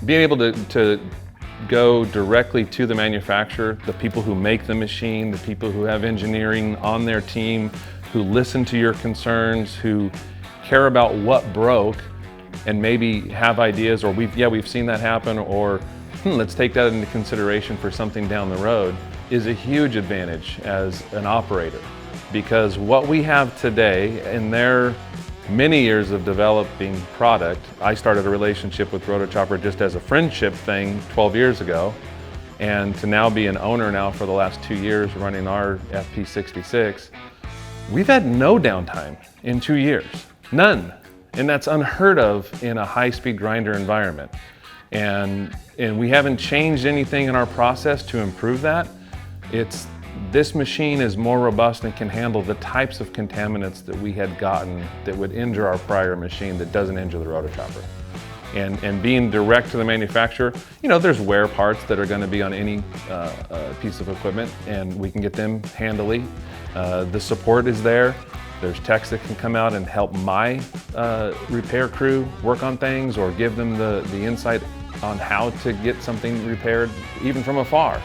being able to go directly to the manufacturer, the people who make the machine, the people who have engineering on their team, who listen to your concerns, who care about what broke and maybe have ideas, or we've seen that happen, or let's take that into consideration for something down the road, is a huge advantage as an operator. Because what we have today, in their many years of developing product, I started a relationship with Rotochopper just as a friendship thing 12 years ago, and to now be an owner now for the last 2 years running our FP66, we've had no downtime in 2 years, none. And that's unheard of in a high-speed grinder environment. And we haven't changed anything in our process to improve that. This machine is more robust and can handle the types of contaminants that we had gotten that would injure our prior machine that doesn't injure the Rotochopper. And being direct to the manufacturer, there's wear parts that are going to be on any piece of equipment, and we can get them handily. The support is there. There's techs that can come out and help my repair crew work on things, or give them the insight on how to get something repaired, even from afar.